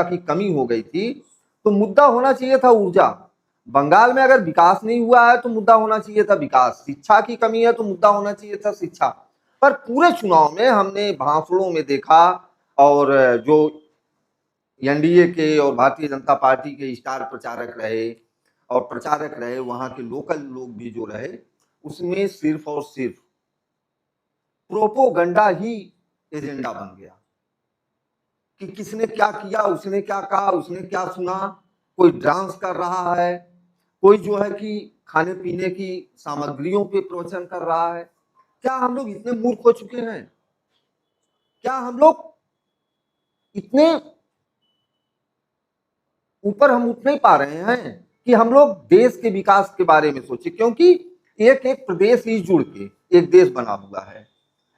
की कमी हो गई थी, तो मुद्दा होना चाहिए था ऊर्जा। बंगाल में अगर विकास नहीं हुआ है तो मुद्दा होना चाहिए था विकास। शिक्षा की कमी है तो मुद्दा होना चाहिए था शिक्षा। पर पूरे चुनाव में हमने भाषणों में देखा, और जो एनडीए के और भारतीय जनता पार्टी के स्टार प्रचारक रहे और प्रचारक रहे, वहां के लोकल लोग भी जो रहे, उसमें सिर्फ और सिर्फ प्रोपोगंडा ही एजेंडा बन गया कि किसने क्या किया, उसने क्या कहा, उसने क्या सुना। कोई डांस कर रहा है, कोई जो है कि खाने पीने की सामग्रियों पे प्रवचन कर रहा है। क्या हम लोग इतने मूर्ख हो चुके हैं? क्या हम लोग इतने ऊपर हम उठ नहीं पा रहे हैं कि हम लोग देश के विकास के बारे में सोचे? क्योंकि एक एक प्रदेश ही जुड़ के एक देश बना हुआ है,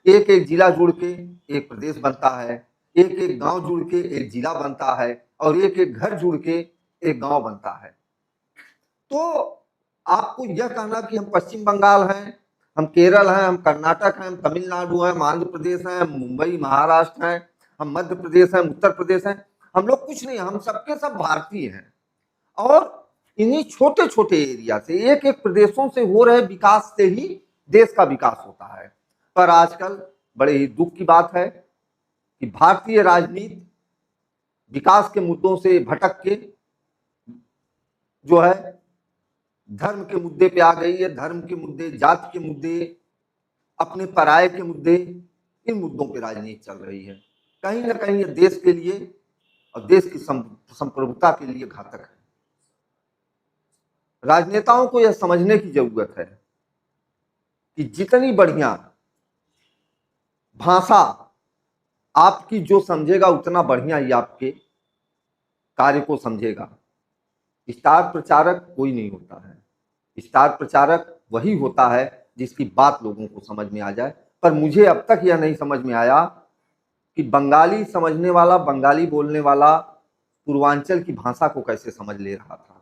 एक एक जिला जुड़ के एक प्रदेश बनता है, एक एक गांव जुड़ के एक जिला बनता है, और एक एक घर जुड़ के एक गांव बनता है। तो आपको यह कहना कि हम पश्चिम बंगाल हैं, हम केरल हैं, हम कर्नाटक हैं, हम तमिलनाडु हैं, हम आंध्र प्रदेश हैं, मुंबई महाराष्ट्र हैं, हम मध्य प्रदेश हैं, उत्तर प्रदेश हैं, हम लोग कुछ नहीं, हम सबके सब भारतीय हैं। और इन्हीं छोटे छोटे एरिया से, एक एक प्रदेशों से हो रहे विकास से ही देश का विकास होता है। पर आजकल बड़े ही दुख की बात है कि भारतीय राजनीति विकास के मुद्दों से भटक के जो है धर्म के मुद्दे पे आ गई है। धर्म के मुद्दे, जाति के मुद्दे, अपने पराये के मुद्दे, इन मुद्दों पे राजनीति चल रही है। कहीं ना कहीं ये देश के लिए और देश की संप्रभुता के लिए घातक है। राजनेताओं को यह समझने की जरूरत है कि जितनी बढ़िया भाषा आपकी जो समझेगा, उतना बढ़िया ही आपके कार्य को समझेगा। स्टार प्रचारक कोई नहीं होता है। स्टार प्रचारक वही होता है जिसकी बात लोगों को समझ में आ जाए। पर मुझे अब तक यह नहीं समझ में आया कि बंगाली समझने वाला, बंगाली बोलने वाला पूर्वांचल की भाषा को कैसे समझ ले रहा था,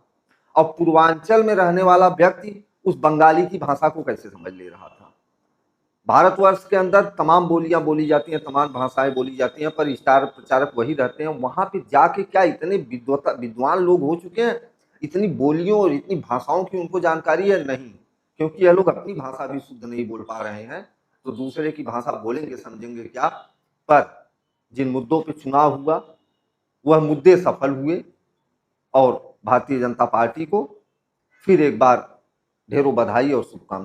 और पूर्वांचल में रहने वाला व्यक्ति उस बंगाली की भाषा को कैसे समझ ले रहा था। भारतवर्ष के अंदर तमाम बोलियां बोली जाती हैं, तमाम भाषाएं बोली जाती हैं, पर स्टार प्रचारक वही रहते हैं। वहां पे जाके क्या इतने विद्वान लोग हो चुके हैं, इतनी बोलियों और इतनी भाषाओं की उनको जानकारी है? नहीं, क्योंकि यह लोग अपनी भाषा भी शुद्ध नहीं बोल पा रहे हैं, तो दूसरे की भाषा बोलेंगे समझेंगे क्या। पर जिन मुद्दों पर चुनाव हुआ वह मुद्दे सफल हुए, और भारतीय जनता पार्टी को फिर एक बार ढेरों बधाई और शुभकामनाएं।